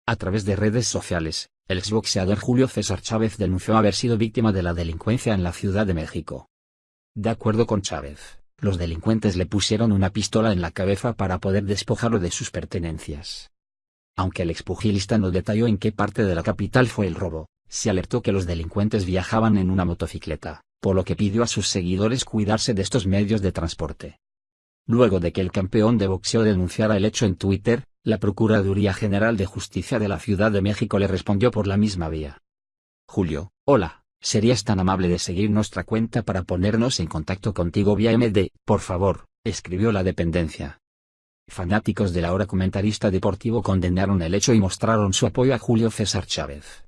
A través de redes sociales, el exboxeador Julio César Chávez denunció haber sido víctima de la delincuencia en la Ciudad de México. De acuerdo con Chávez, los delincuentes le pusieron una pistola en la cabeza para poder despojarlo de sus pertenencias. Aunque el expugilista no detalló en qué parte de la capital fue el robo, se alertó que los delincuentes viajaban en una motocicleta, por lo que pidió a sus seguidores cuidarse de estos medios de transporte. Luego de que el campeón de boxeo denunciara el hecho en Twitter, la Procuraduría General de Justicia de la Ciudad de México le respondió por la misma vía. Julio, hola, ¿serías tan amable de seguir nuestra cuenta para ponernos en contacto contigo vía MD, por favor?, escribió la dependencia. Fanáticos del ahora comentarista deportivo condenaron el hecho y mostraron su apoyo a Julio César Chávez.